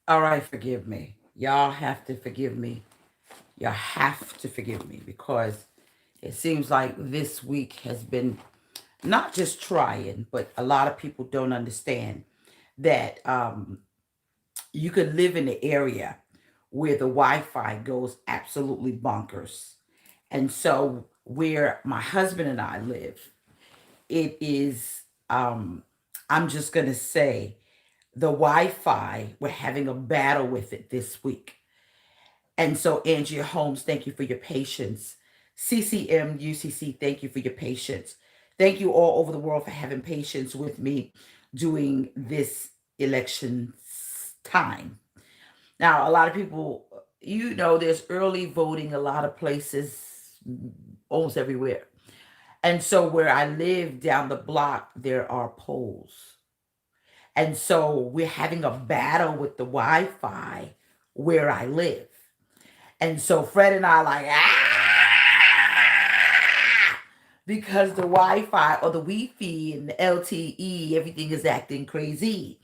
All right, forgive me. Y'all have to forgive me. Y'all have to forgive me because it seems like this week has been not just trying, but a lot of people don't understand that you could live in the area where the Wi-Fi goes absolutely bonkers. And so where my husband and I live, it is I'm just going to say the Wi-Fi, we're having a battle with it this week. And so Angie Holmes, thank you for your patience. CCM UCC, thank you for your patience. Thank you all over the world for having patience with me during this election time. Now, a lot of people, there's early voting a lot of places, almost everywhere. And so where I live down the block, there are polls. And so we're having a battle with the Wi-Fi where I live. And so Fred and I are like, because the Wi-Fi or the Wi-Fi and the LTE, everything is acting crazy.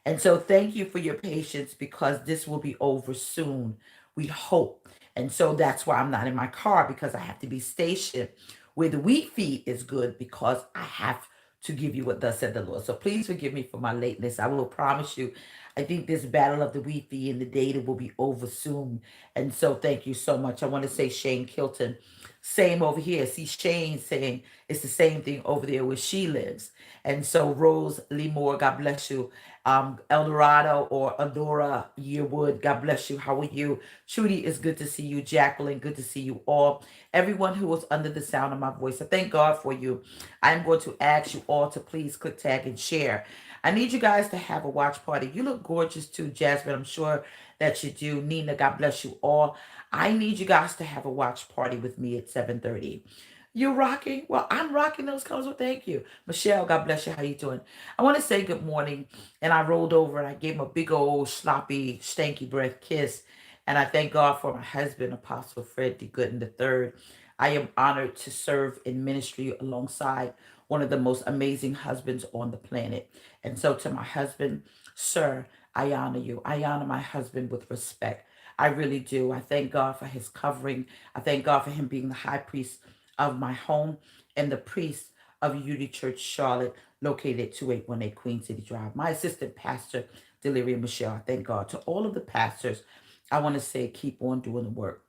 And so thank you for your patience because this will be over soon. We hope. And so that's why I'm not in my car because I have to be stationed where the wheat feed is good because I have to give you what thus said the Lord. So please forgive me for my lateness. I will promise you, I think this battle of the wheat feed and the data will be over soon. And so thank you so much. I want to say Shane Kilton. Same over here. See Shane saying it's the same thing over there where she lives. And so Rose Lee Moore, God bless you. Eldorado or Adora Yearwood, God bless you. How are you? Trudy, it's good to see you. Jacqueline, good to see you all. Everyone who was under the sound of my voice, I thank God for you. I'm going to ask you all to please click tag and share. I need you guys to have a watch party. You look gorgeous too, Jasmine. I'm sure that you do. Nina, God bless you all. I need you guys to have a watch party with me at 7:30. You rocking? Well, I'm rocking those colors. Well, thank you. Michelle, God bless you. How you doing? I want to say good morning. And I rolled over and I gave him a big old sloppy, stanky breath kiss. And I thank God for my husband, Apostle Fred D. Gooden III. I am honored to serve in ministry alongside one of the most amazing husbands on the planet. And so to my husband, sir, I honor you. I honor my husband with respect. I really do. I thank God for his covering. I thank God for him being the high priest of my home and the priest of Unity Church Charlotte, located at 2818 Queen City Drive. My assistant pastor, Deliria Michelle. I thank God. To all of the pastors, I want to say keep on doing the work.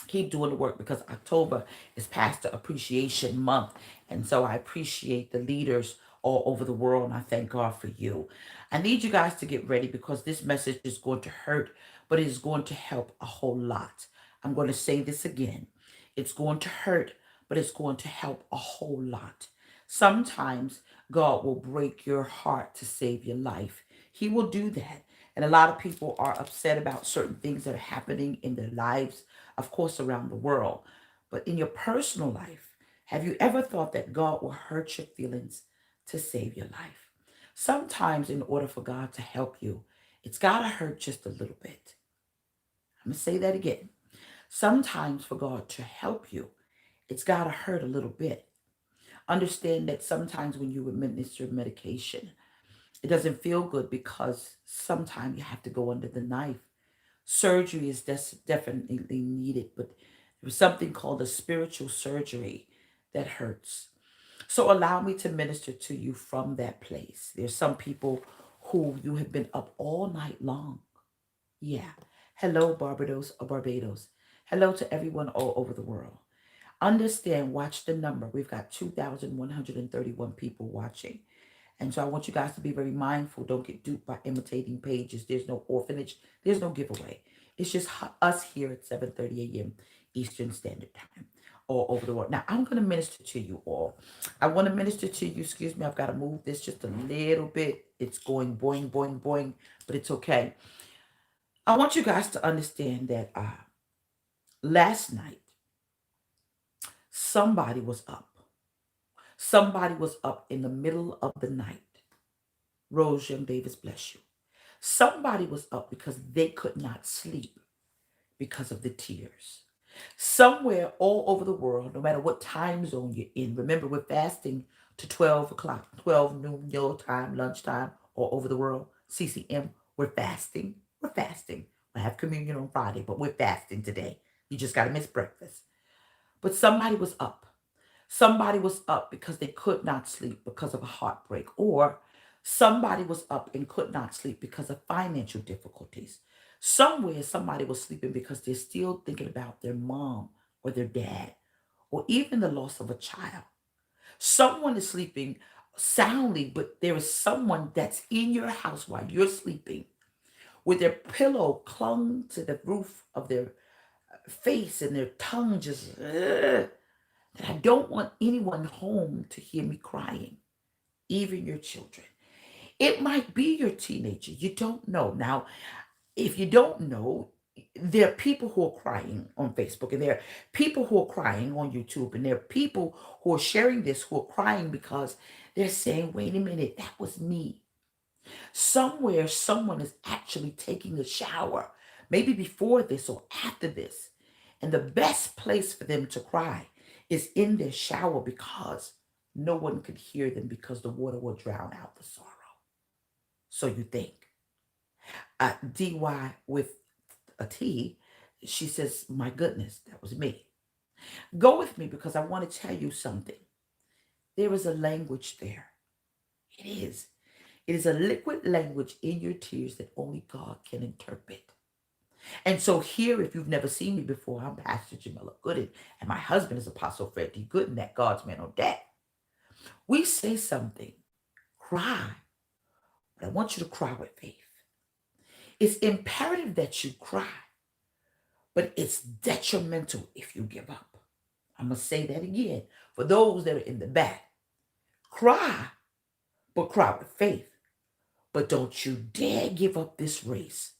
Keep doing the work because October is Pastor Appreciation Month. And so I appreciate the leaders all over the world and I thank God for you. I need you guys to get ready because this message is going to hurt, but it is going to help a whole lot. I'm going to say this again. It's going to hurt, but it's going to help a whole lot. Sometimes God will break your heart to save your life. He will do that. And a lot of people are upset about certain things that are happening in their lives, of course, around the world. But in your personal life, have you ever thought that God will hurt your feelings to save your life? Sometimes, in order for God to help you, it's got to hurt just a little bit. I'm going to say that again. Sometimes, for God to help you, it's got to hurt a little bit. Understand that sometimes when you administer medication, it doesn't feel good because sometimes you have to go under the knife. Surgery is definitely needed, but there's something called a spiritual surgery that hurts. So allow me to minister to you from that place. There's some people who you have been up all night long. Yeah. Hello, Barbados or Barbados. Hello to everyone all over the world. Understand, watch the number. We've got 2,131 people watching. And so I want you guys to be very mindful. Don't get duped by imitating pages. There's no orphanage. There's no giveaway. It's just us here at 7:30 a.m. Eastern Standard Time all over the world. Now, I'm going to minister to you all. I want to minister to you. Excuse me. I've got to move this just a little bit. It's going boing, boing, boing, but it's okay. I want you guys to understand that last night, somebody was up. Somebody was up in the middle of the night. Rose Young Davis, bless you. Somebody was up because they could not sleep because of the tears. Somewhere all over the world, no matter what time zone you're in, remember we're fasting to 12 o'clock, 12 noon, meal time, lunchtime, all over the world, CCM, we're fasting. We're fasting. We'll have communion on Friday, but we're fasting today. You just got to miss breakfast. But somebody was up. Somebody was up because they could not sleep because of a heartbreak, or somebody was up and could not sleep because of financial difficulties. Somewhere, somebody was sleeping because they're still thinking about their mom or their dad, or even the loss of a child. Someone is sleeping soundly, but there is someone that's in your house while you're sleeping with their pillow clung to the roof of their face and their tongue just, that I don't want anyone home to hear me crying, even your children. It might be your teenager. You don't know. Now, if you don't know, there are people who are crying on Facebook, and there are people who are crying on YouTube, and there are people who are sharing this who are crying because they're saying, wait a minute, that was me. Somewhere, someone is actually taking a shower, maybe before this or after this. And the best place for them to cry is in their shower because no one could hear them because the water will drown out the sorrow. So you think. DY with a T, she says, my goodness, that was me. Go with me because I want to tell you something. There is a language there. It is. It is a liquid language in your tears that only God can interpret. And so here, if you've never seen me before, I'm Pastor Jameliah Gooden, and my husband is Apostle Fred D. Gooden, that God's man on deck. We say something, cry, but I want you to cry with faith. It's imperative that you cry, but it's detrimental if you give up. I'm going to say that again for those that are in the back. Cry, but cry with faith. But don't you dare give up this race.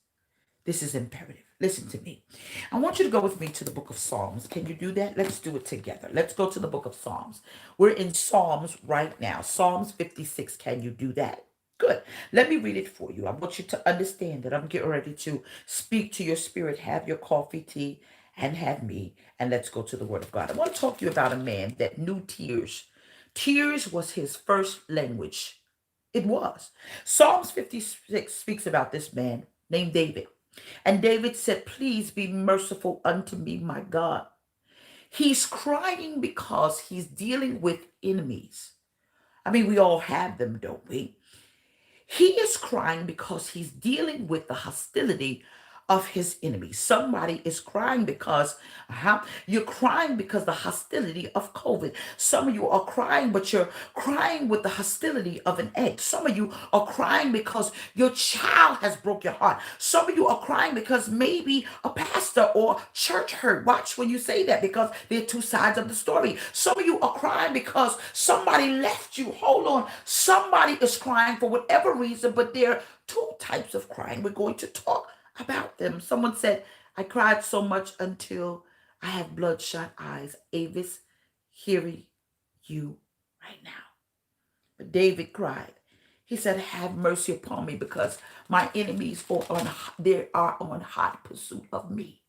This is imperative. Listen to me. I want you to go with me to the book of Psalms. Can you do that? Let's do it together. Let's go to the book of Psalms. We're in Psalms right now. Psalms 56. Can you do that? Good. Let me read it for you. I want you to understand that I'm getting ready to speak to your spirit. Have your coffee, tea, and have me. And let's go to the word of God. I want to talk to you about a man that knew tears. Tears was his first language. It was. Psalms 56 speaks about this man named David. And David said, please be merciful unto me, my God. He's crying because he's dealing with enemies. I mean, we all have them, don't we? He is crying because he's dealing with the hostility of his enemies. Somebody is crying because you're crying because the hostility of COVID. Some of you are crying, but you're crying with the hostility of an ex. Some of you are crying because your child has broke your heart. Some of you are crying because maybe a pastor or church hurt. Watch when you say that because there are two sides of the story. Some of you are crying because somebody left you. Hold on. Somebody is crying for whatever reason, but there are two types of crying. We're going to talk about them. Someone said, I cried so much until I have bloodshot eyes. Avis, hearing you right now. But David cried. He said, have mercy upon me because my enemies are on hot pursuit of me.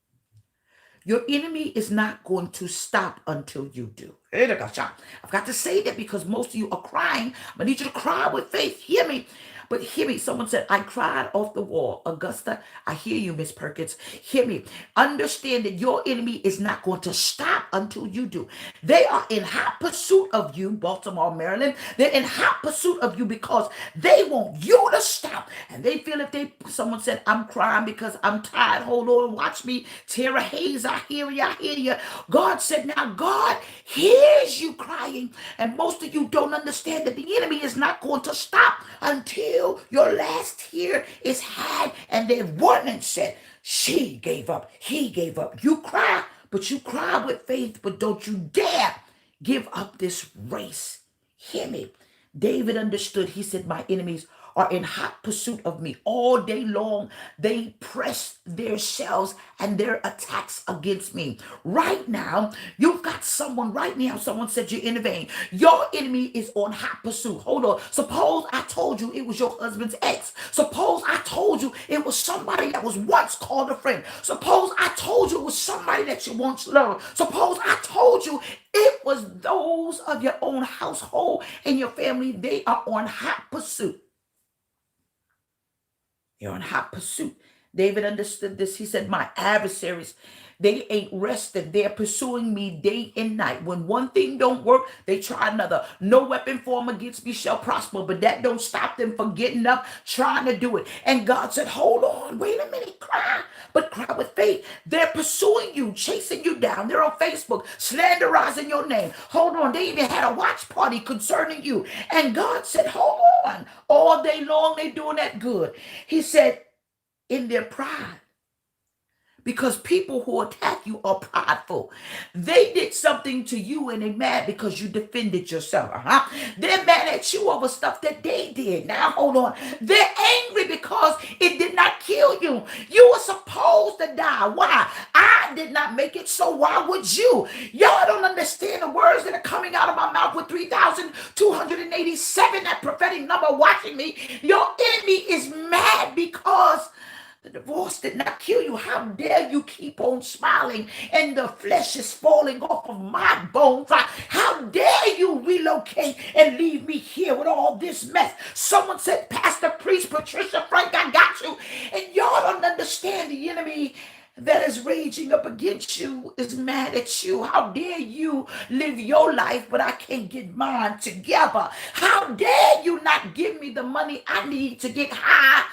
Your enemy is not going to stop until you do. I've got to say that because most of you are crying. I need you to cry with faith. Hear me. But hear me. Someone said, I cried off the wall. Augusta, I hear you, Miss Perkins. Hear me. Understand that your enemy is not going to stop until you do. They are in hot pursuit of you, Baltimore, Maryland. They're in hot pursuit of you because they want you to stop. And they feel someone said, I'm crying because I'm tired. Hold on, watch me. Tara Hayes, I hear you, I hear you. God said, now God hears you crying. And most of you don't understand that the enemy is not going to stop until your last tear is had and their warning said, she gave up, he gave up. You cry, but you cry with faith, but don't you dare give up this race. Hear me. David understood. He said, my enemies are in hot pursuit of me all day long. They press their shells and their attacks against me. Right now, you've got someone right now. Someone said you're in the vein. Your enemy is on hot pursuit. Hold on. Suppose I told you it was your husband's ex. Suppose I told you it was somebody that was once called a friend. Suppose I told you it was somebody that you once loved. Suppose I told you it was those of your own household and your family. They are on hot pursuit. You're on hot pursuit. David understood this. He said, my adversaries, they ain't resting. They're pursuing me day and night. When one thing don't work, they try another. No weapon formed against me shall prosper, but that don't stop them from getting up, trying to do it. And God said, hold on, wait a minute, cry, but cry with faith. They're pursuing you, chasing you down. They're on Facebook, slanderizing your name. Hold on, they even had a watch party concerning you. And God said, hold on. All day long, they doing that good. He said, in their pride, because people who attack you are prideful. They did something to you and they're mad because you defended yourself. They're mad at you over stuff that they did. Now, hold on. They're angry because it did not kill you. You were supposed to die. Why? I did not make it, so why would you? Y'all don't understand the words that are coming out of my mouth with 3,287, that prophetic number watching me. Your enemy is mad because the divorce did not kill you. How dare you keep on smiling and the flesh is falling off of my bones? How dare you relocate and leave me here with all this mess? Someone said, Pastor, Priest, Patricia, Frank, I got you. And y'all don't understand, the enemy that is raging up against you is mad at you. How dare you live your life, but I can't get mine together? How dare you not give me the money I need to get high?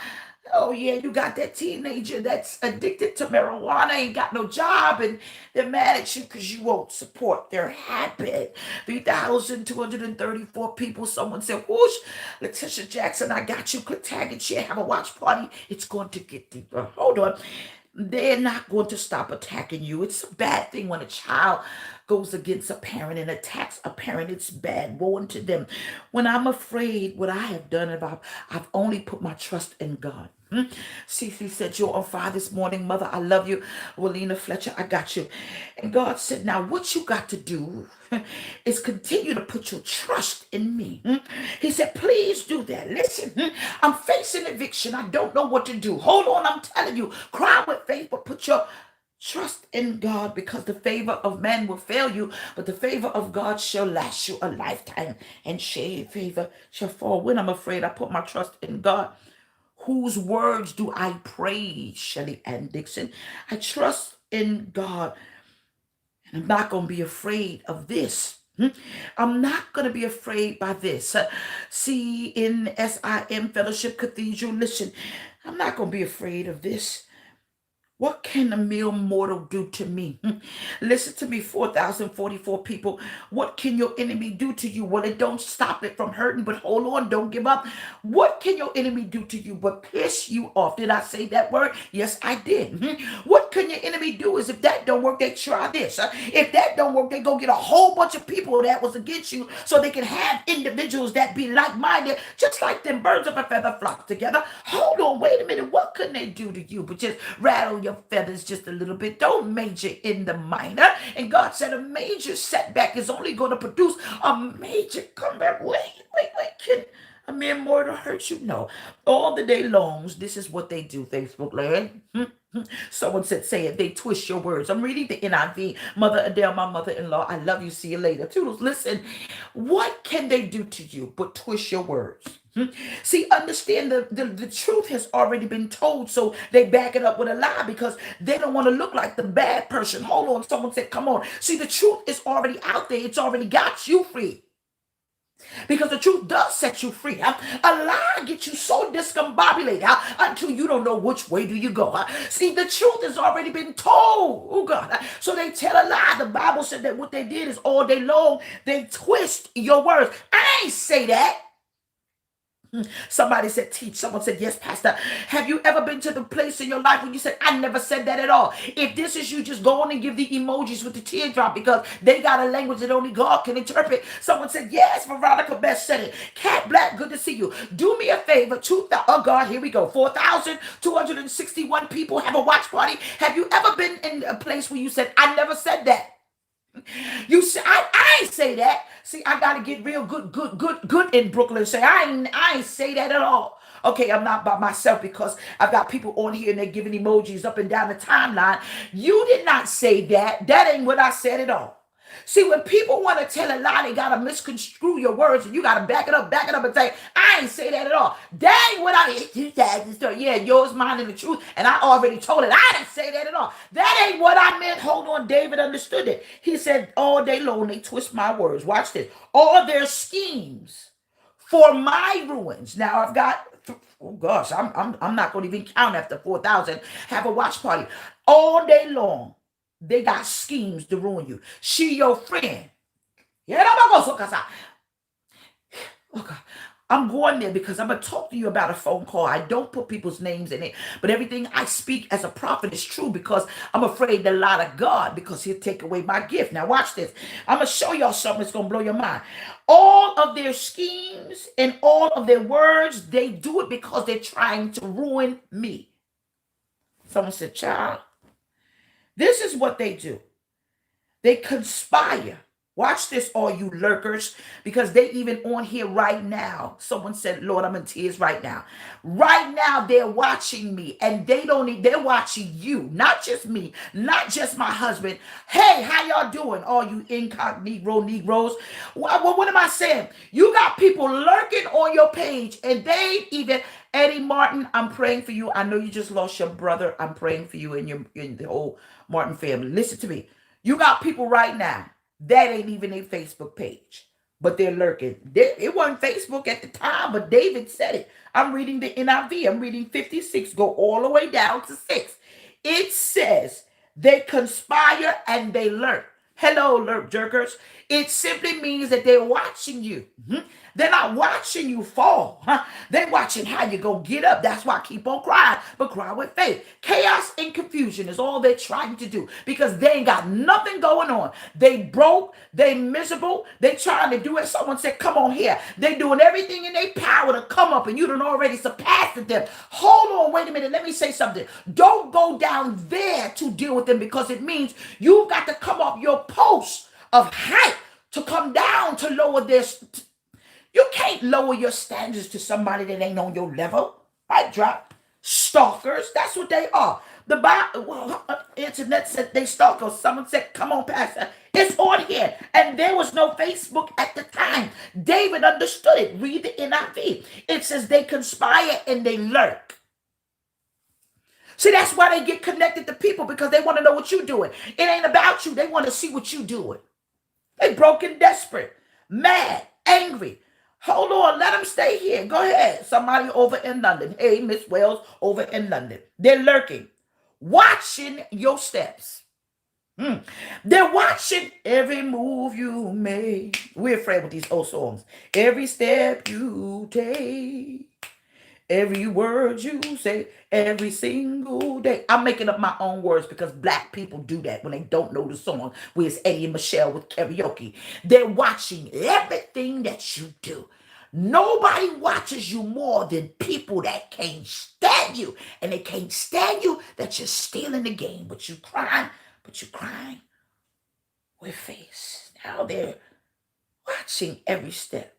Oh, yeah, you got that teenager that's addicted to marijuana, ain't got no job, and they're mad at you because you won't support their habit. 3,234 people. Someone said, whoosh, Letitia Jackson, I got you. Click tag and share. Have a watch party. It's going to get deeper. Hold on. They're not going to stop attacking you. It's a bad thing when a child goes against a parent and attacks a parent. It's bad. Woe unto them. When I'm afraid, what I have done, I've only put my trust in God. Cece said, you're on fire this morning. Mother, I love you. Walina Fletcher, I got you. And God said, now what you got to do is continue to put your trust in me. He said, please do that. Listen, I'm facing eviction. I don't know what to do. Hold on, I'm telling you. Cry with faith, but put your trust in God, because the favor of man will fail you, but the favor of God shall last you a lifetime, and shade favor shall fall. When I'm afraid, I put my trust in God. Whose words do I praise? Shelley Ann Dixon. I trust in God, and I'm not going to be afraid of this. I'm not going to be afraid by this. See, in SIM Fellowship Cathedral, listen, I'm not going to be afraid of this. What can a mere mortal do to me? Listen to me, 4,044 people. What can your enemy do to you? Well, it don't stop it from hurting, but hold on, don't give up. What can your enemy do to you but piss you off? Did I say that word? Yes, I did. What can your enemy do is if that don't work, they try this. If that don't work, they go get a whole bunch of people that was against you so they can have individuals that be like-minded, just like them birds of a feather flock together. Hold on, wait a minute. What couldn't they do to you but just rattle your feathers just a little bit? Don't major in the minor. And God said a major setback is only going to produce a major comeback. Wait. Can a mere mortal hurt you? No. All the day longs, this is what they do, Facebook land. Someone said, say it. They twist your words. I'm reading the NIV. Mother Adele, my mother-in-law, I love you. See you later. Toodles, listen. What can they do to you but twist your words? See, understand the truth has already been told, so they back it up with a lie because they don't want to look like the bad person. Hold on, someone said, come on. See, the truth is already out there. It's already got you free. Because the truth does set you free. A lie gets you so discombobulated until you don't know which way do you go. See, the truth has already been told. Oh, God. So they tell a lie. The Bible said that what they did is all day long, they twist your words. I ain't say that. Somebody said, teach. Someone said, yes, Pastor. Have you ever been to the place in your life when you said, I never said that at all? If this is you, just go on and give the emojis with the teardrop because they got a language that only God can interpret. Someone said, yes, Veronica Best said it. Cat Black, good to see you. Do me a favor. Oh, God, here we go. 4,261 people have a watch party. Have you ever been in a place where you said, I never said that? You say I ain't say that. See, I gotta get real good in Brooklyn. Say I ain't say that at all. Okay, I'm not by myself because I've got people on here and they're giving emojis up and down the timeline. You did not say that. That ain't what I said at all. See, when people want to tell a lie, they got to misconstrue your words, and you got to back it up and say, I ain't say that at all. That ain't what yeah, yours, mine, and the truth. And I already told it. I didn't say that at all. That ain't what I meant. Hold on, David understood it. He said, all day long, they twist my words. Watch this. All their schemes for my ruins. Now I've got, oh gosh, I'm not going to even count after 4,000. Have a watch party all day long. They got schemes to ruin you. She your friend. Yeah, oh God. I'm going there because I'm going to talk to you about a phone call. I don't put people's names in it, but everything I speak as a prophet is true because I'm afraid to lie to God because he'll take away my gift. Now watch this. I'm going to show y'all something that's going to blow your mind. All of their schemes and all of their words, they do it because they're trying to ruin me. Someone said, child, this is what they do. They conspire. Watch this, all you lurkers, because they even on here right now. Someone said, Lord, I'm in tears right now. Right now, they're watching me, and they're watching you, not just me, not just my husband. Hey, how y'all doing, all you incognito Negroes? What am I saying? You got people lurking on your page, and they even, Eddie Martin, I'm praying for you. I know you just lost your brother. I'm praying for you and in the whole Martin family. Listen to me. You got people right now that ain't even a Facebook page, but they're lurking. It wasn't Facebook at the time, but David said it. I'm reading the NIV. I'm reading 56, go all the way down to 6. It says they conspire and they lurk. Hello, lurk jerkers. It simply means that they're watching you. They're not watching you fall. They're watching how you go get up. That's why I keep on crying, but cry with faith. Chaos and confusion is all they're trying to do because they ain't got nothing going on. They broke. They miserable. They trying to do it. Someone said, come on here. They doing everything in their power to come up and you done already surpassed them. Hold on, wait a minute. Let me say something. Don't go down there to deal with them because it means you've got to come up your post of height to come down to lower this. You can't lower your standards to somebody that ain't on your level. I drop stalkers. That's what they are. The internet said they stalkers. Someone said, come on, Pastor. It's on here. And there was no Facebook at the time. David understood it. Read the NIV. It says they conspire and they lurk. See, that's why they get connected to people because they want to know what you're doing. It ain't about you. They want to see what you're doing. They broken, desperate, mad, angry. Hold on, let them stay here. Go ahead. Somebody over in London. Hey, Miss Wells over in London. They're lurking, watching your steps. They're watching every move you make. We're afraid with these old songs. Every step you take. Every word you say, every single day. I'm making up my own words because black people do that when they don't know the song. Where's Eddie and Michelle with karaoke? They're watching everything that you do. Nobody watches you more than people that can't stand you. And they can't stand you that you're stealing the game. But you're crying with face. Now they're watching every step,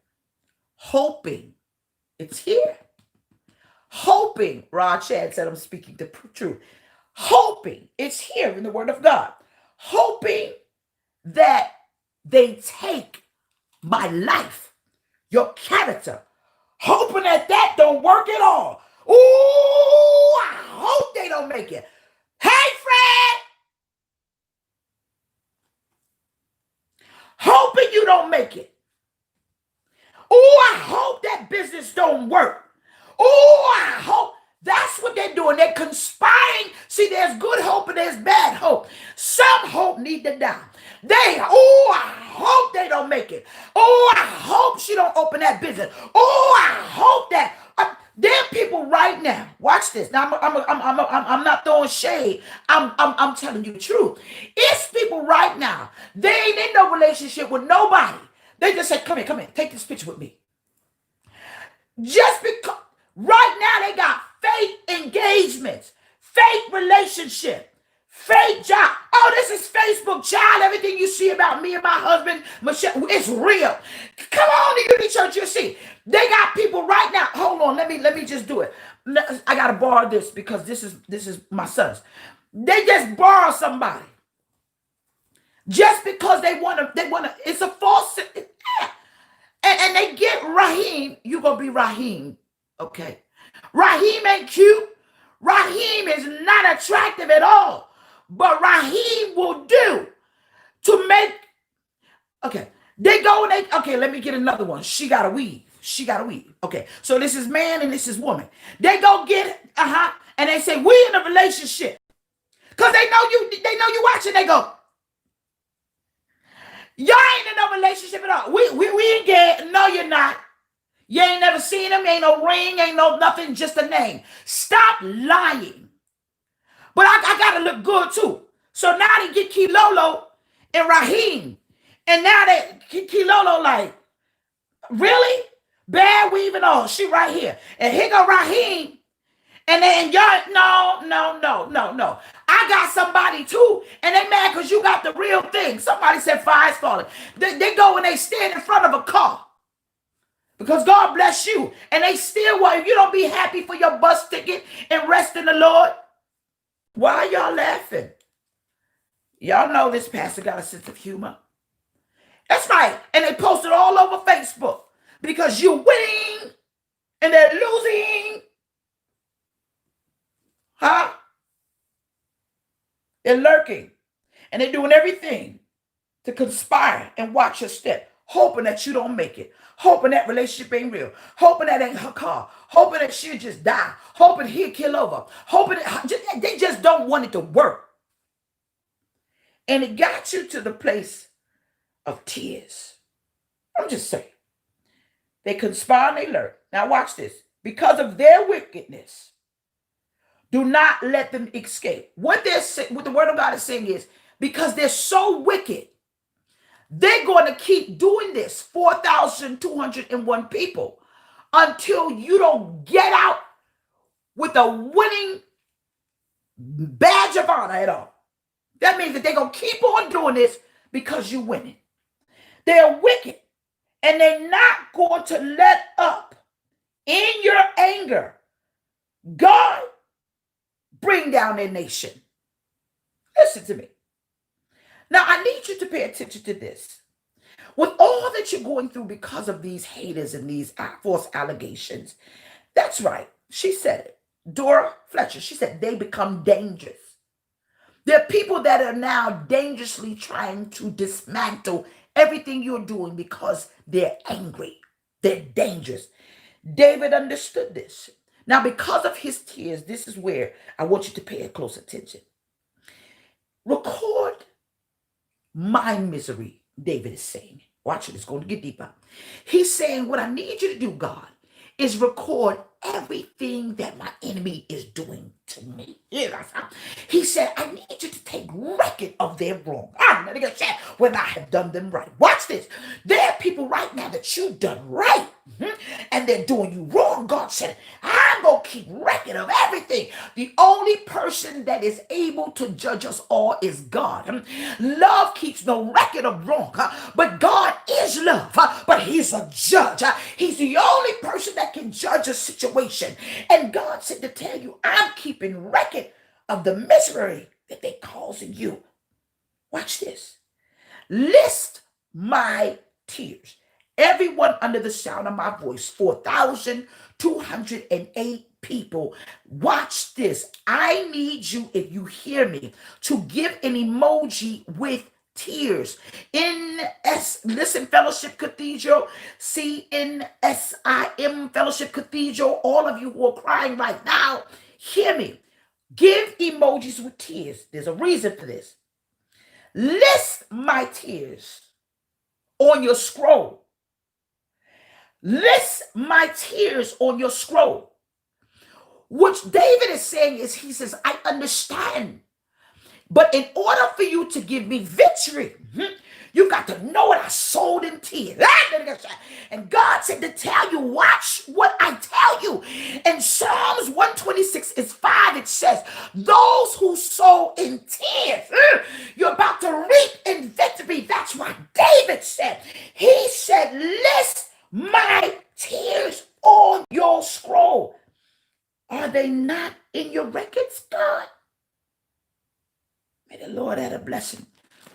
hoping it's here. Hoping, Rod Chad said, I'm speaking the truth. Hoping, it's here in the Word of God. Hoping that they take my life, your character. Hoping that don't work at all. Ooh, I hope they don't make it. Hey, Fred. Hoping you don't make it. Ooh, I hope that business don't work. Oh, I hope. That's what they're doing. They're conspiring. See, there's good hope and there's bad hope. Some hope need to die. I hope they don't make it. Oh, I hope she don't open that business. Oh, I hope that. There are people right now. Watch this. Now, I'm not throwing shade. I'm telling you the truth. It's people right now. They ain't in no relationship with nobody. They just say, come here, take this picture with me. Just because. Right now, they got fake engagements, fake relationship, fake job. Oh, this is Facebook, child. Everything you see about me and my husband, Michelle, it's real. Come on to Unity Church, you see. They got people right now. Hold on, let me just do it. I gotta borrow this because this is my son's. They just borrow somebody. Just because they want to, it's a false, and they get Raheem, you're going to be Raheem. Okay. Raheem ain't cute. Raheem is not attractive at all. But Raheem will do to make, okay. They go and they, okay, let me get another one. She got a weave. She got a weave. Okay. So this is man and this is woman. They go get, and they say, we in a relationship. Because they know you watching. They go, y'all ain't in no relationship at all. We ain't get, no, you're not. You ain't never seen him. Ain't no ring. Ain't no nothing. Just a name. Stop lying. But I got to look good too. So now they get Kilolo and Raheem. And now they Kilolo like, really? Bad weave and all. She right here. And here go Raheem. And then y'all, no. I got somebody too. And they mad because you got the real thing. Somebody said fire's falling. They go and they stand in front of a car. Because God bless you. And they still want, if you don't be happy for your bus ticket and rest in the Lord, why are y'all laughing? Y'all know this pastor got a sense of humor. That's right. And they post it all over Facebook. Because you're winning and they're losing. Huh? They're lurking. And they're doing everything to conspire and watch your step. Hoping that you don't make it. Hoping that relationship ain't real. Hoping that ain't her car. Hoping that she'll just die. Hoping he'll kill over. Hoping that they just don't want it to work. And it got you to the place of tears. I'm just saying. They conspire and they lurk. Now watch this. Because of their wickedness, do not let them escape. What the word of God is saying is, because they're so wicked, they're going to keep doing this, 4,201 people, until you don't get out with a winning badge of honor at all. That means that they're going to keep on doing this because you're winning. They're wicked, and they're not going to let up. In your anger, God bring down their nation. Listen to me. Now, I need you to pay attention to this. With all that you're going through because of these haters and these false allegations, that's right. She said it. Dora Fletcher, she said they become dangerous. There are people that are now dangerously trying to dismantle everything you're doing because they're angry. They're dangerous. David understood this. Now, because of his tears, this is where I want you to pay close attention. Record my misery, David is saying. Watch it, it's going to get deeper. He's saying, what I need you to do, God, is record everything that my enemy is doing to me. He said, I need you to take record of their wrong. When I have done them right. Watch this. There are people right now that you've done right. And they're doing you wrong. God said, I'm going to keep record of everything. The only person that is able to judge us all is God. Love keeps no record of wrong. But God is love. But he's a judge. He's the only person that can judge a situation. And God said to tell you, I'm keeping record of the misery that they're causing you. Watch this. List my tears. Everyone under the sound of my voice, 4,208 people. Watch this. I need you, if you hear me, to give an emoji with tears. Listen, Fellowship Cathedral, CNSIM Fellowship Cathedral, all of you who are crying right now, hear me. Give emojis with tears. There's a reason for this. List my tears on your scroll. List my tears on your scroll. What David is saying is, he says, I understand. But in order for you to give me victory, you got to know what I sold in tears. And God said to tell you, watch what I tell you. In Psalms 126 is 5, it says, those who sow in tears, you're about to reap in victory. That's what David said. He said, list my tears on your scroll. Are they not in your records, God? May the Lord add a blessing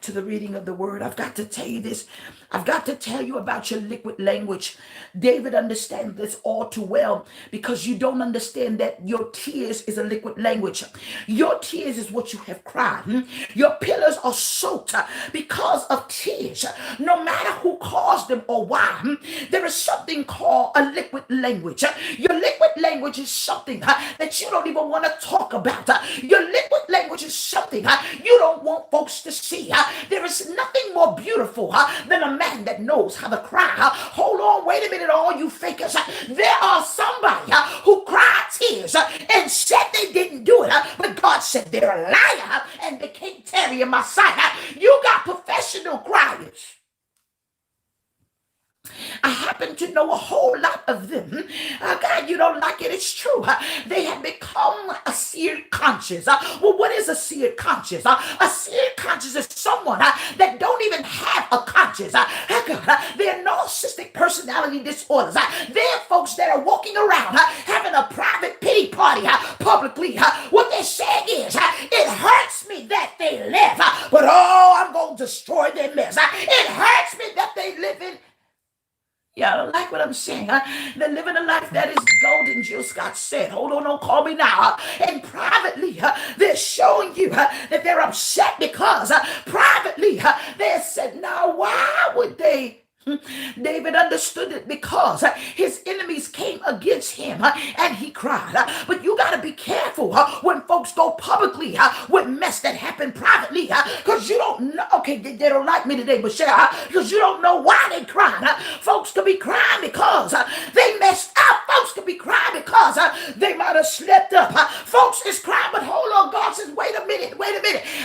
to the reading of the word. I've got to tell you this. I've got to tell you about your liquid language. David understands this all too well because you don't understand that your tears is a liquid language. Your tears is what you have cried. Your pillars are soaked because of tears. No matter who caused them or why, there is something called a liquid language. Your liquid language is something that you don't even want to talk about. Your liquid language is something you don't want folks to see. There is nothing more beautiful than a man that knows how to cry. Hold on, wait a minute, all you fakers. There are somebody who cried tears and said they didn't do it, but God said they're a liar and they can't tarry in my sight. You got professional criers. I happen to know a whole lot of them. God, you don't like it, it's true. They have become a seared conscience. Well, what is a seared conscience? A seared conscience is someone that don't even have a conscience. They're narcissistic personality disorders. They're folks that are walking around having a private pity party publicly. What they're saying is, it hurts me that they live, but oh, I'm going to destroy their mess. It hurts me that they live in. Y'all like what I'm saying? They're living a life that is golden, Jill Scott said. Hold on, don't call me now. And privately, they're showing you that they're upset because privately, they said, now why would they? David understood it because his enemies came against him and he cried. But you got to be careful when folks go publicly with mess that happened privately because you don't know. Okay, they don't like me today, Michelle, because you don't know why they cried. Folks could be crying because they messed up. Folks could be crying because they might have slept up. Folks is crying, but hold on. God says, wait a minute.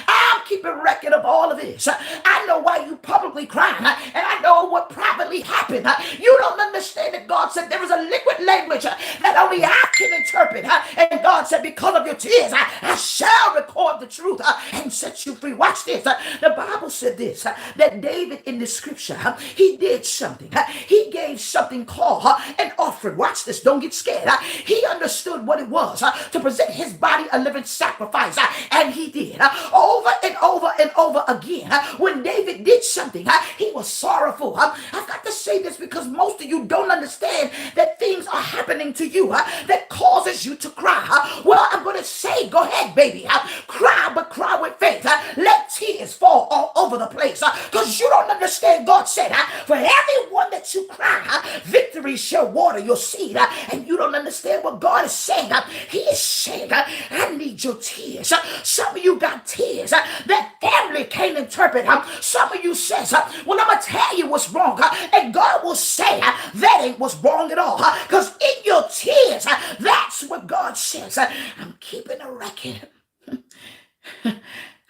I'm keeping record of all of this. I know why you publicly crying, and I know what privately happened. You don't understand that God said there is a liquid language that only I can interpret. And God said, because of your tears, I shall record the truth and set you free. Watch this. The Bible said this, that David in the scripture, he did something. He gave something called an offering. Watch this. Don't get scared. He understood what it was to present his body a living sacrifice. And he did over and over and over again. When David did something, he was sorrowful. I've got to say this because most of you don't understand that things are happening to you that causes you to cry. Well, I'm going to say, go ahead, baby. Cry, but cry with faith. Let tears fall all over the place because you don't understand. God said, for everyone that you cry, victory shall water your seed. And you don't understand what God is saying. He is saying, I need your tears. Some of you got tears that family can't interpret. Some of you says, well, I'm going to tell you what's wrong. And God will say, that ain't what's wrong at all. Because in your tears, that's what God says. I'm keeping a record.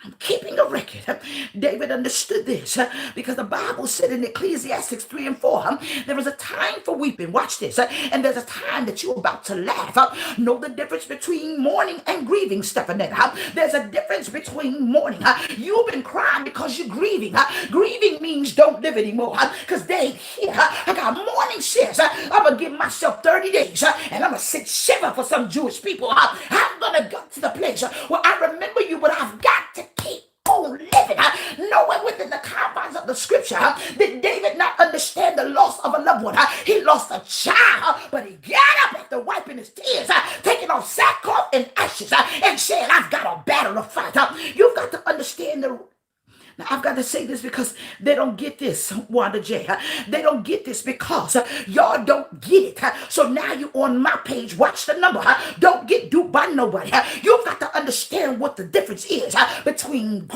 I'm keeping a record. David understood this because the Bible said in Ecclesiastes 3 and 4, there is a time for weeping. Watch this. And there's a time that you're about to laugh. Know the difference between mourning and grieving, Stephanetta. There's a difference between mourning. You've been crying because you're grieving. Grieving means don't live anymore because they ain't here. I got mourning says I'm going to give myself 30 days and I'm going to sit shiver for some Jewish people. I'm going to go to the place where I remember you, but I've got to keep on living. Nowhere within the confines of the scripture did David not understand the loss of a loved one. He lost a child, but he got up after wiping his tears, taking off sackcloth and ashes, and saying, I've got a battle to fight. You've got to understand the. Now, I've got to say this because they don't get this, Wanda J. They don't get this because y'all don't get it. So now you're on my page. Watch the number. Don't get duped by nobody. You've got to understand what the difference is between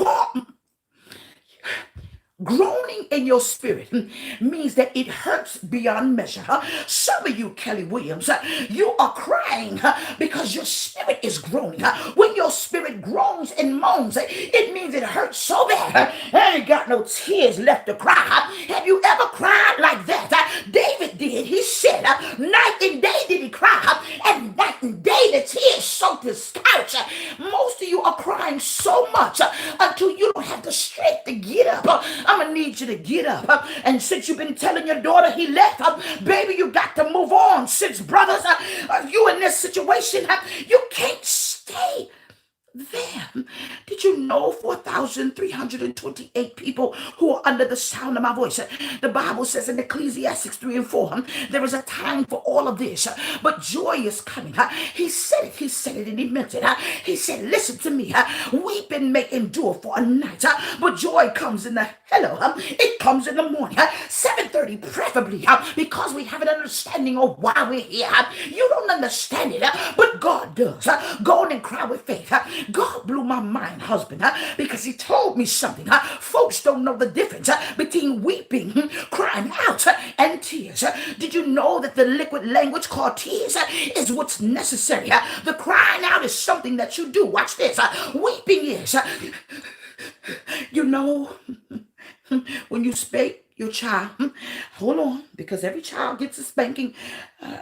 groaning in your spirit means that it hurts beyond measure. Some of you, Kelly Williams, you are crying because your spirit is groaning. When your spirit groans and moans, it means it hurts so bad. I ain't got no tears left to cry. Have you ever cried like that? David did. He said, night and day did he cry, and night and day the tears soaked his couch. Most of you are crying so much until you don't have the strength to get up. I'm going to need you to get up. And since you've been telling your daughter he left, baby, you got to move on. Since brothers, you in this situation, you can't stay there. Did Did you know 4,328 people who are under the sound of my voice? The Bible says in Ecclesiastes 3 and 4, there is a time for all of this, but joy is coming. He said it, and he meant it. He said, listen to me. Weeping may endure for a night, but joy comes in the hello. It comes in the morning, 7:30 preferably, because we have an understanding of why we're here. You don't understand it, but God does. Go on and cry with faith. God blew my mind, husband, because he told me something. Folks don't know the difference between weeping, crying out, and tears. Did you know that the liquid language called tears is what's necessary? The crying out is something that you do. Watch this. Weeping is, you know, when you spank your child, hold on, because every child gets a spanking.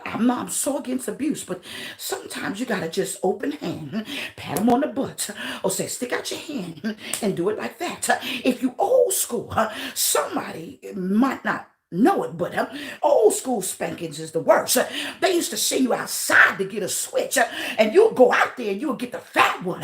I'm so against abuse, but sometimes you gotta just open hand, pat them on the butt, or say, stick out your hand and do it like that. If you old school, somebody might not know it, but old school spankings is the worst. They used to send you outside to get a switch, and you'll go out there and you'll get the fat one.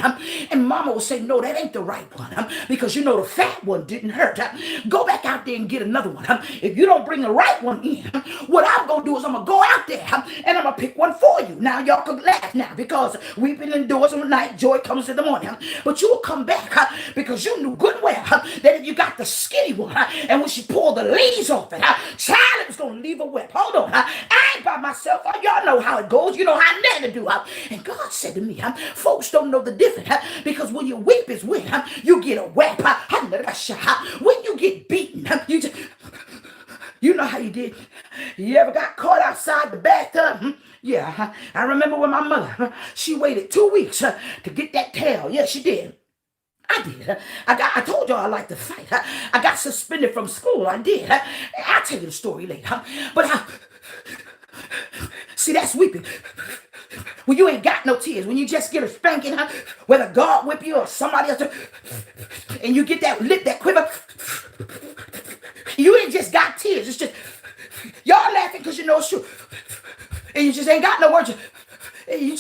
And mama will say, no, that ain't the right one, because you know the fat one didn't hurt. Go back out there and get another one. If you don't bring the right one in, what I'm going to do is I'm going to go out there and I'm going to pick one for you. Now, y'all can laugh now, because weeping endures all night, joy comes in the morning. But you will come back because you knew good well that if you got the skinny one, and when she pulled the leaves off it, child, it was going to leave a web. Hold on. I ain't by myself. Y'all know how it goes. You know how Nana do. And God said to me, folks don't know the difference, because when you weep is when you get a whap. When you get beaten, you know how you did. You ever got caught outside the bathtub? Yeah, I remember when my mother, she waited 2 weeks to get that tail. Yeah, she did. I did. I told y'all I like to fight. I got suspended from school. I did. I'll tell you the story later. But see, that's weeping. When you ain't got no tears, when you just get a spanking, whether God whip you or somebody else, and you get that lip, that quiver, you ain't just got tears. It's just, y'all laughing because you know it's true. And you just ain't got no words. You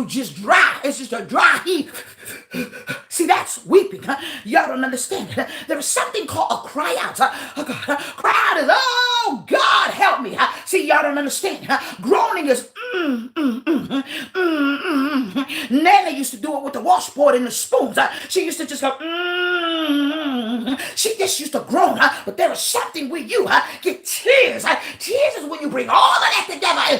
just dry. It's just a dry heap. See, that's weeping. Y'all don't understand it. There is something called a cry out. Cry out is, oh, God, help me. See, y'all don't understand. Groaning is, Nana used to do it with the washboard and the spoons. She used to just go, She just used to groan. But there is something with you. Get tears. Tears is when you bring all of that together.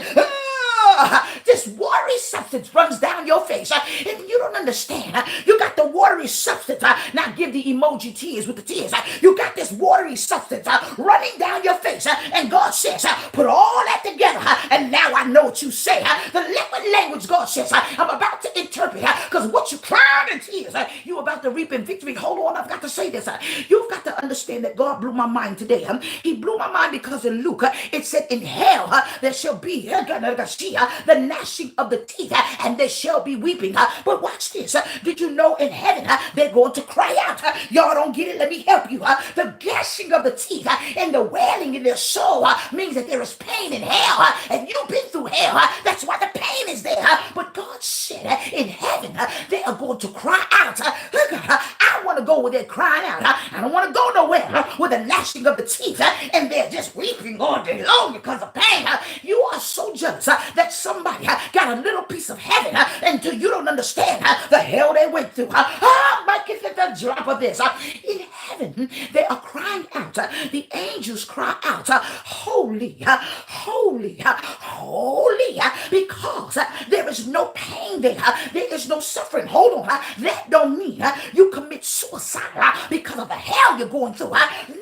This watery substance runs down your face, and you don't understand. You got the watery substance. Now give the emoji tears with the tears. You got this watery substance running down your face, and God says, put all that together, and now I know what you say. The liquid language, God says, I'm about to interpret, because what you cried in tears, you about to reap in victory. Hold on, I've got to say this. You've got to understand that God blew my mind today. He blew my mind because in Luke, it said, in hell, there shall be the gnashing of the teeth, and there shall be weeping. But watch this. Did you know in heaven they're going to cry out? Y'all don't get it? Let me help you. The gnashing of the teeth and the wailing in their soul means that there is pain in hell, and you've been through hell. That's why the pain is there. But God said in heaven they are going to cry out. I want to go where they're crying out. I don't want to go nowhere with the gnashing of the teeth and they're just weeping all day long because of pain. You are so jealous that somebody got a little piece of heaven until you don't understand the hell they went through. Might get the drop of this. In heaven, they are crying out. The angels cry out, holy, holy, holy, because there is no pain there. There is no suffering. Hold on. That don't mean you commit suicide because of the hell you're going through.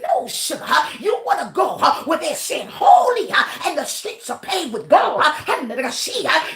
No, sugar. You want to go where they're saying holy and the streets are paved with gold.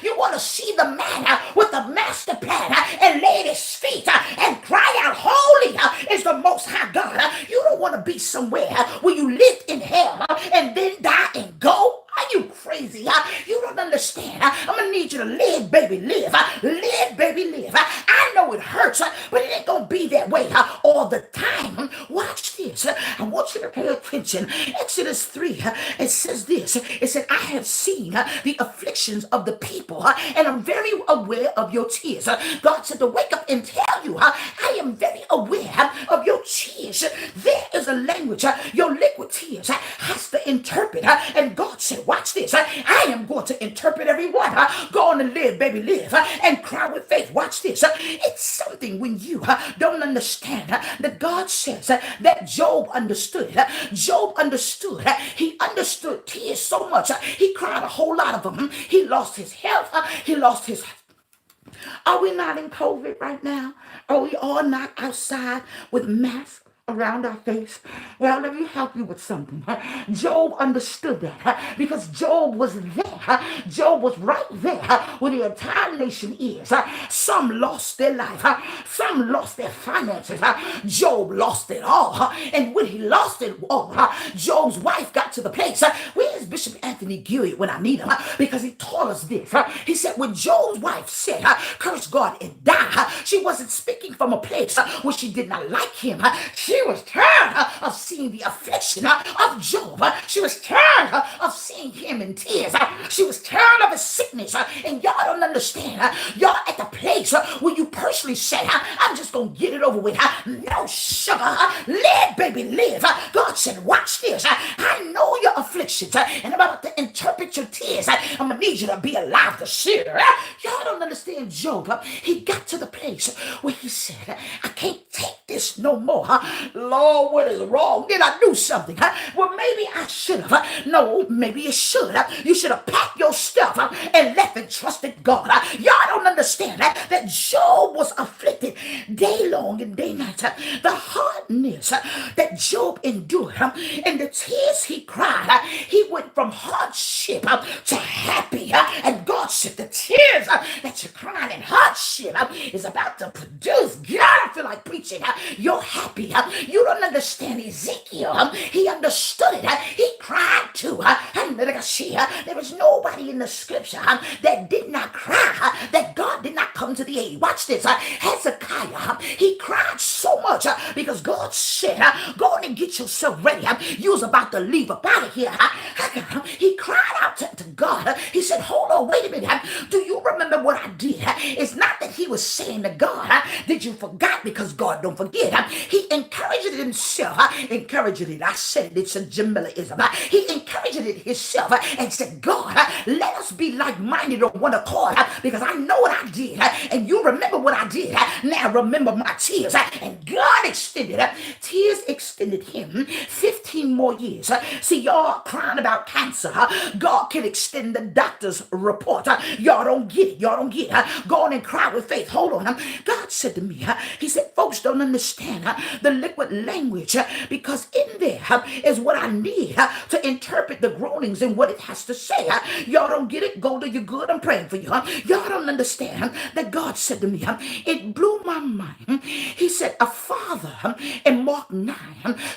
You want to see the man with the master plan and lay at his feet and cry out, holy is the most high God. You don't want to be somewhere where you lived in hell and then die and go. Are you crazy? You don't understand. I'm going to need you to live, baby, live. Live, baby, live. I know it hurts, but it ain't going to be that way all the time. Watch this. I want you to pay attention. Exodus 3, it says this. It said, I have seen the afflictions of the people, and I'm very aware of your tears. God said to wake up and tell you, I am very aware of your tears. There is a language your liquid tears has to interpret. And God said, watch this. I am going to interpret every one. Go on and live, baby, live. And cry with faith. Watch this. It's something when you don't understand that God says that Job understood. Job understood. He understood tears so much. He cried a whole lot of them. He lost his health. He lost his. Are we not in COVID right now? Are we all not outside with masks around our face? Well, let me help you with something. Job understood that because Job was there. Job was right there where the entire nation is. Some lost their life. Some lost their finances. Job lost it all. And when he lost it all, Job's wife got to the place. Where's Bishop Anthony Gilliard when I need him? Because he taught us this. He said when Job's wife said, curse God and die, she wasn't speaking from a place where she did not like him. She was tired of seeing the affliction of Job. She was tired of seeing him in tears. She was tired of his sickness. And y'all don't understand. Y'all at the place where you personally say, I'm just going to get it over with. No sugar. Live, baby, live. God said, watch this. I know your afflictions. And I'm about to interpret your tears. I'm going to need you to be alive to see it. Y'all don't understand Job. He got to the place where he said, I can't take this no more. Lord, what is wrong? Did I do something? Well, maybe I should have. No, maybe you should. You should have packed your stuff and left and trusted God. Y'all don't understand that Job was afflicted day long and day night. The hardness that Job endured and the tears he cried, he went from hardship to happy. And God said the tears that you're crying in hardship is about to produce. God, I feel like preaching. You're happy. You don't understand Ezekiel. He understood it. He cried too. There was nobody in the scripture that did not cry, that God did not come to the aid. Watch this. Hezekiah, he cried so much because God said, go on and get yourself ready. You was about to leave up out of here. He cried out to God. He said, hold on, wait a minute. Do you remember what I did? It's not that he was saying to God, did you forget? Because God don't forget. He encouraged himself. Encouraged it. I said it. It's a Jameliahism. He encouraged it himself and said, God, let us be like-minded on one accord because I know what I did. And you remember what I did. Now remember my tears. And God extended. Tears extended him 15 more years. See, y'all crying about cancer. God can extend the doctor's report. Y'all don't get it. Y'all don't get it. Go on and cry with faith. Hold on. God said to me, he said, folks don't understand the liquid language because in there is what I need to interpret the groanings and what it has to say. Y'all don't get it. Go to your good. I'm praying for you. Y'all don't understand that God said to me, it blew my mind. He said, a father in Mark 9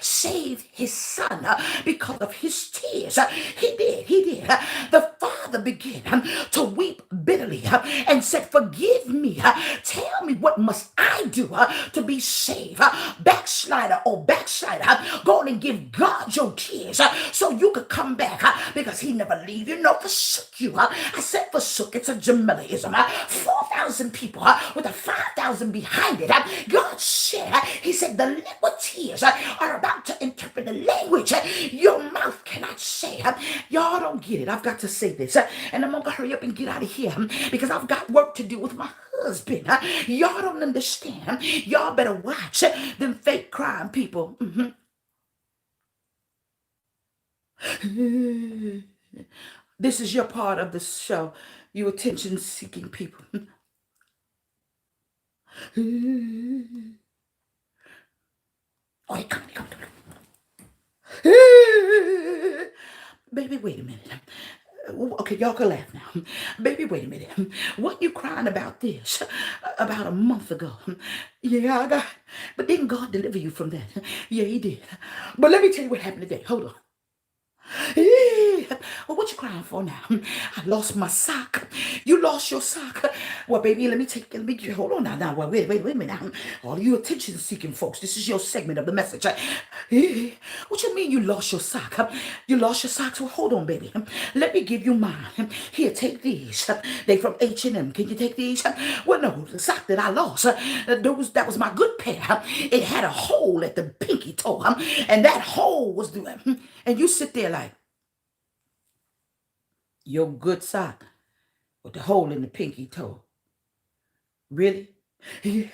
saved his son because of his tears. He did. He did. The father began to weep bitterly and said, forgive me. Tell me what must I do to be saved? Backslider or backslider, go on and give God your tears so you could come back because he never leave you nor forsook you. I said forsook, it's a Jameliahism. 4,000 people with a 5,000 behind it. God said, he said, the liquid tears are about to interpret the language your mouth cannot say. Y'all don't get it. I've got to say this. And I'm going to hurry up and get out of here because I've got work to do with my husband. Y'all don't understand. Y'all better watch them fake crime people. This is your part of the show. You attention-seeking people. Oh, come. Baby, wait a minute. Okay, y'all can laugh now. Baby, wait a minute. What you crying about this? About a month ago. Yeah, I got. But didn't God deliver you from that? Yeah, he did. But let me tell you what happened today. Hold on. Well, what you crying for now? I lost my sock. You lost your sock. Well, baby, let me hold on now. Well, wait a minute now. All you attention seeking folks, this is your segment of the message. What you mean you lost your sock? You lost your socks? Well, hold on, baby. Let me give you mine. Here, take these. They from H&M. Can you take these? Well, no, the sock that I lost, that was my good pair. It had a hole at the pinky toe, and that hole was the. And you sit there like your good sock with the hole in the pinky toe. Really? Yeah.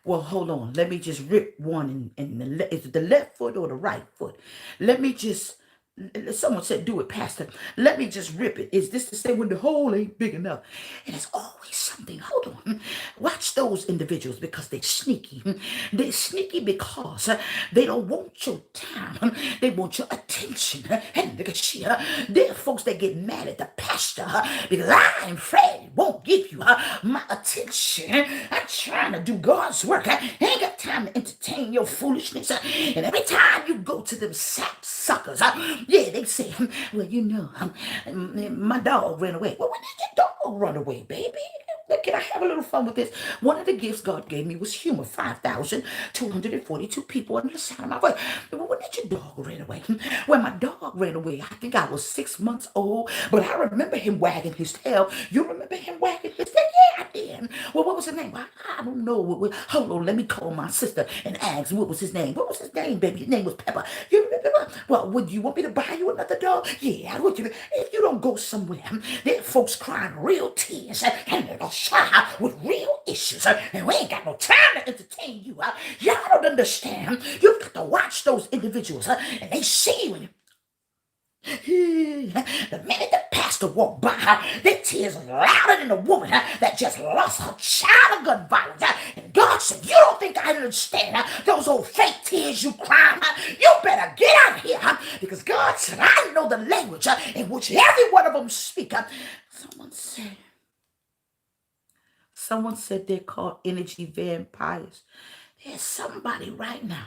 Well, hold on. Let me just rip one in is it the left foot or the right foot? Let me just. Someone said, "Do it, Pastor." Let me just rip it. Is this the same when the hole ain't big enough? And it's always something. Hold on. Watch those individuals because they're sneaky. They're sneaky because they don't want your time. They want your attention. And look at you. There are folks that get mad at the pastor because I'm afraid won't give you my attention. I'm trying to do God's work. I ain't got time to entertain your foolishness. And every time you go to them sap suckers, yeah, they say, well, my dog ran away. Well, when did your dog run away, baby? Can I have a little fun with this? One of the gifts God gave me was humor. 5,242 people on the side of my voice. Well, when did your dog run away? When my dog ran away, I think I was 6 months old, but I remember him wagging his tail. You remember him wagging his tail? Yeah, I did. Well, what was his name? Well, I don't know. Hold on, let me call my sister and ask what was his name. What was his name, baby? His name was Pepper. You remember? Well, would you want me to buy you another dog? Yeah, I would. If you don't go somewhere, there are folks crying real tears and they're shy with real issues, and we ain't got no time to entertain you. Y'all don't understand. You've got to watch those individuals, and they see you. The minute the pastor walked by, their tears was louder than the woman that just lost her child of gun violence. And God said, you don't think I understand those old fake tears you cry? You better get out of here because God said, I know the language in which every one of them speak. Someone said they're called energy vampires. There's somebody right now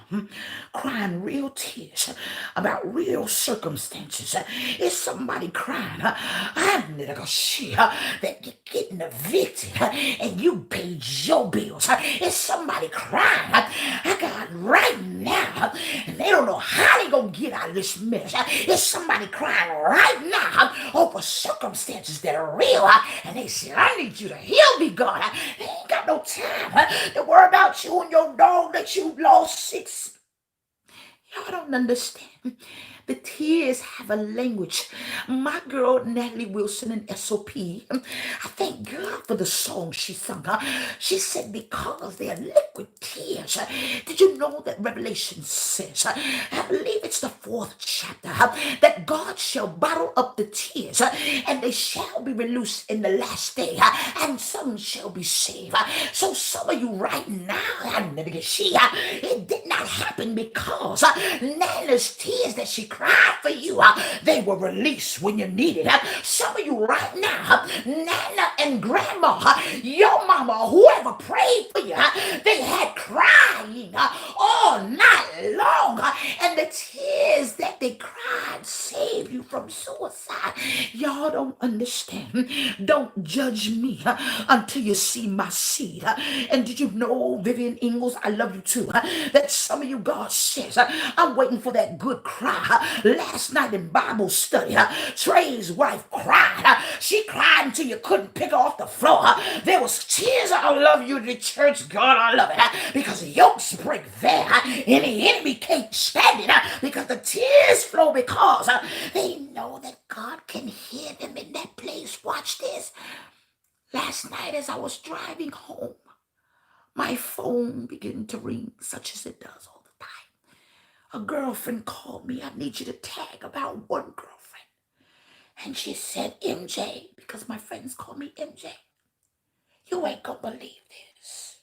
crying real tears about real circumstances. There's somebody crying, I'm little shit, that you're getting evicted and you paid your bills. There's somebody crying, I got right now, and they don't know how they gonna get out of this mess. There's somebody crying right now over circumstances that are real, and they say, I need you to heal me, God. They ain't got no time to worry about you and your dog that you lost 6. Y'all don't understand. The tears have a language. My girl, Natalie Wilson in SOP, I thank God for the song she sung. She said, because they are liquid tears. Did you know that Revelation says, I believe it's the 4th chapter, that God shall bottle up the tears, and they shall be released in the last day, and some shall be saved. So some of you right now, it did not happen because Nana's tears that she cried for you, they were released when you needed it. Some of you right now, Nana and Grandma, your mama, whoever prayed for you, they had crying all night long, and the tears that they cried saved you from suicide. Y'all don't understand. Don't judge me until you see my seed. And did you know, Vivian Ingalls, I love you too, that some of you, God says, I'm waiting for that good cry. Last night in Bible study, Trey's wife cried. She cried until you couldn't pick her off the floor. There was tears. I love you, the church. God, I love it. Because the yokes break there. And the enemy can't stand it because the tears flow because they know that God can hear them in that place. Watch this. Last night as I was driving home, my phone began to ring, such as it does all the time. A girlfriend called me. I need you to tag about one girlfriend. And she said, MJ, because my friends call me MJ. You ain't gonna believe this.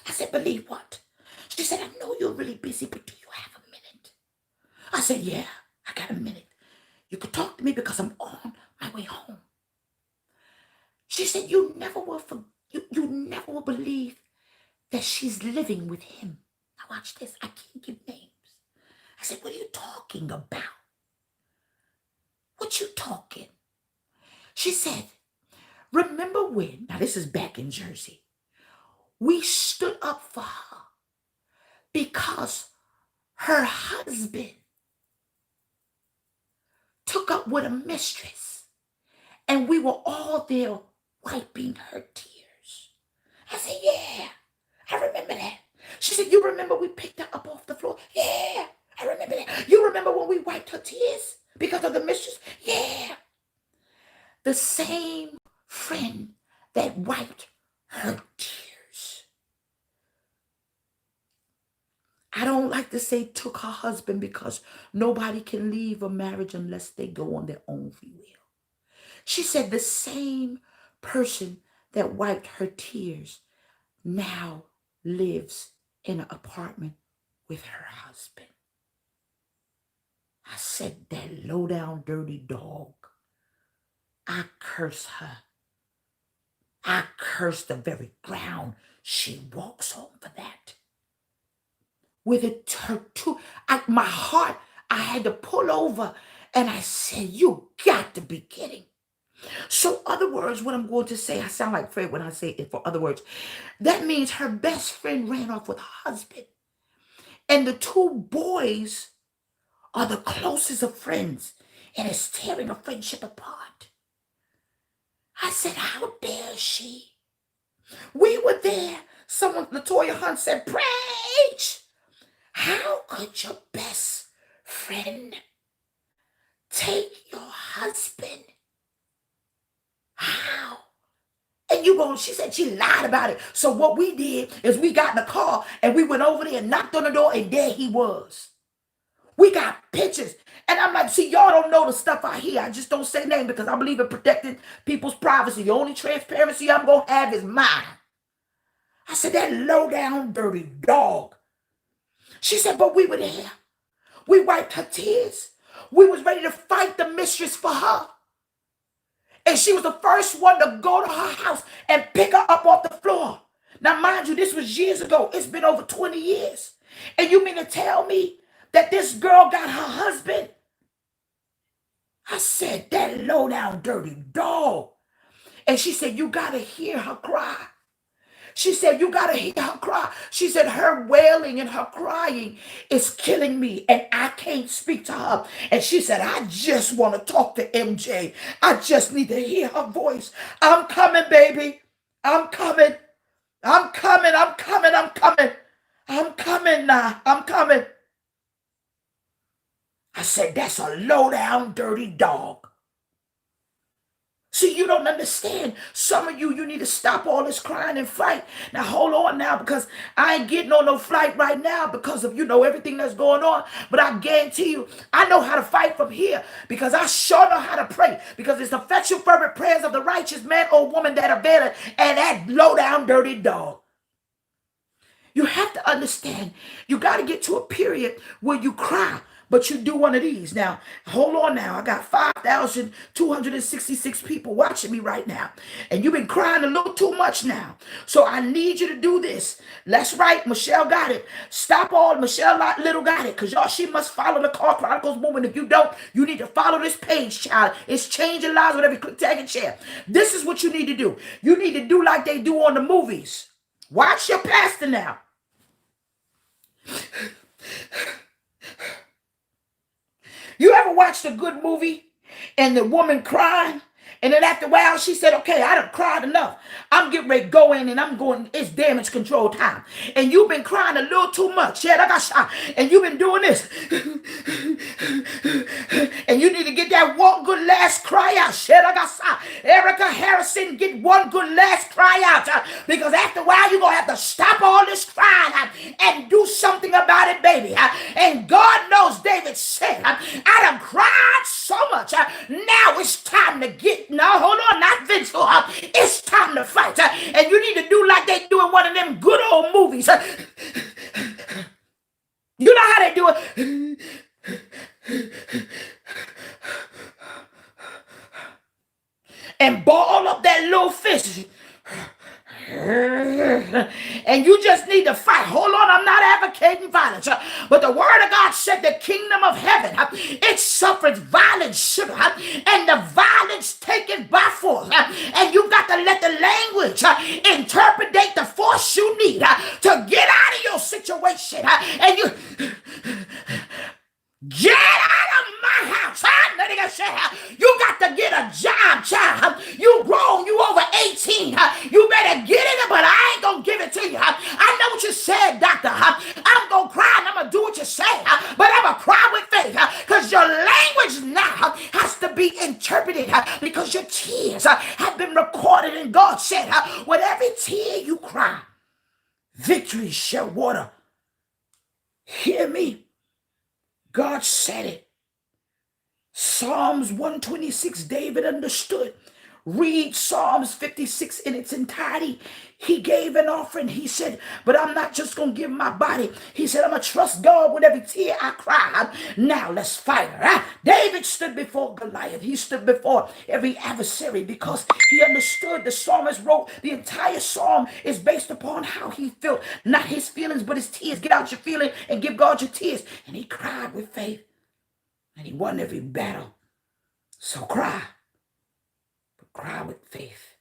I said, believe what? She said, I know you're really busy, but do you have a minute? I said, yeah, I got a minute. You could talk to me because I'm on my way home. She said, you never will believe that she's living with him. Now watch this. I can't give names. I said, what are you talking about? What you talking? She said, remember when, now this is back in Jersey, we stood up for her because her husband took up with a mistress and we were all there wiping her tears. I said, yeah, I remember that. She said, you remember we picked her up off the floor? Yeah, I remember that. You remember when we wiped her tears because of the mistress? Yeah. The same friend that wiped her tears. I don't like to say took her husband because nobody can leave a marriage unless they go on their own free will. She said the same person that wiped her tears now lives in an apartment with her husband. I said, that low down dirty dog. I curse her. I curse the very ground she walks on for that. With it, her two, my heart, I had to pull over and I said, you got to be kidding. So, other words, what I'm going to say, I sound like Fred when I say it for other words. That means her best friend ran off with her husband. And the two boys are the closest of friends. And it's tearing a friendship apart. I said, how dare she? We were there. Someone, Latoya Hunt said, preach. How could your best friend take your husband? How? And she said she lied about it. So what we did is we got in the car and we went over there and knocked on the door and there he was. We got pictures. And I'm like, see, y'all don't know the stuff I hear. I just don't say name because I believe in protecting people's privacy. The only transparency I'm going to have is mine. I said, that low down dirty dog. She said, but we were there. We wiped her tears. We was ready to fight the mistress for her. And she was the first one to go to her house and pick her up off the floor. Now, mind you, this was years ago. It's been over 20 years. And you mean to tell me that this girl got her husband? I said, that low down dirty dog. And she said, you got to hear her cry. She said, you got to hear her cry. She said, her wailing and her crying is killing me and I can't speak to her. And she said, I just want to talk to MJ. I just need to hear her voice. I'm coming, baby. I'm coming. I'm coming. I'm coming. I'm coming. I'm coming now. I'm coming. I said, that's a low down dirty dog. See, you don't understand. Some of you need to stop all this crying and fight. Now, hold on now, because I ain't getting on no flight right now because of, everything that's going on. But I guarantee you, I know how to fight from here because I sure know how to pray because it's the effectual fervent prayers of the righteous man or woman that avail it and that low down dirty dog. You have to understand, you got to get to a period where you cry. But you do one of these. Now, hold on now. I got 5,266 people watching me right now. And you've been crying a little too much now. So I need you to do this. That's right. Michelle got it. Stop all. Michelle Little got it. Because y'all, she must follow the Car Chronicles movement. If you don't, you need to follow this page, child. It's changing lives with every click, tag, and share. This is what you need to do. You need to do like they do on the movies. Watch your pastor now. You ever watched a good movie and the woman crying? And then after a while, she said, okay, I done cried enough. I'm getting ready to go in and I'm going, it's damage control time. And you've been crying a little too much. Yeah, I got shot. And you've been doing this. And you need to get that one good last cry out. Shit, I got shot. Erica Harrison, get one good last cry out. Because after a while, you're going to have to stop all this crying and do something about it, baby. And God knows David said, I done cried so much. Now it's time to get, no, hold on, not vengeful. It's time to fight. And you need to do like they do in one of them good old movies. You know how they do it. And ball up that little fist. And and you just need to fight. Hold on, I'm not advocating violence, but the word of God said the kingdom of heaven, it suffers violence, and the violence taken by force. And you got to let the language interpret the force you need to get out of your situation. And you get out of my house. You got to get a job, child. You grown, you over 18. You better get it, but I ain't going to give it to you. I know what you said, doctor. I'm going to cry and I'm going to do what you say, but I'm going to cry with faith because your language now has to be interpreted because your tears have been recorded. And God said, with every tear you cry, victory shall water. Hear me. God said it. Psalms 126, David understood. Read Psalms 56 in its entirety. He gave an offering. He said, but I'm not just going to give my body. He said, I'm going to trust God with every tear I cry. Now let's fight. David stood before Goliath. He stood before every adversary because he understood. The psalmist wrote the entire psalm is based upon how he felt. Not his feelings, but his tears. Get out your feeling and give God your tears. And he cried with faith. And he won every battle. So cry. But cry with faith.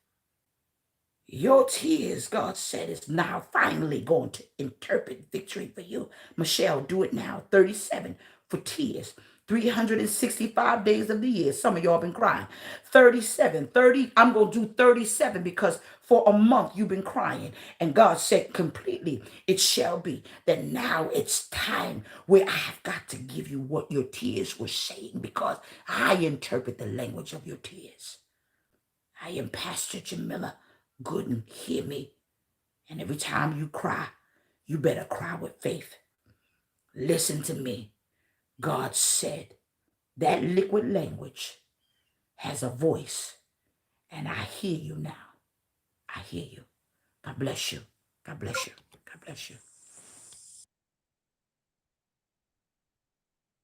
Your tears, God said, is now finally going to interpret victory for you. Michelle, do it now. 37 for tears. 365 days of the year. Some of y'all been crying. 37, 30. I'm going to do 37 because for a month you've been crying. And God said completely, it shall be that now it's time where I have got to give you what your tears were saying because I interpret the language of your tears. I am Pastor Jameliah. Gooden, hear me. And every time you cry, you better cry with faith. Listen to me. God said that liquid language has a voice. And I hear you now. I hear you. God bless you. God bless you. God bless you.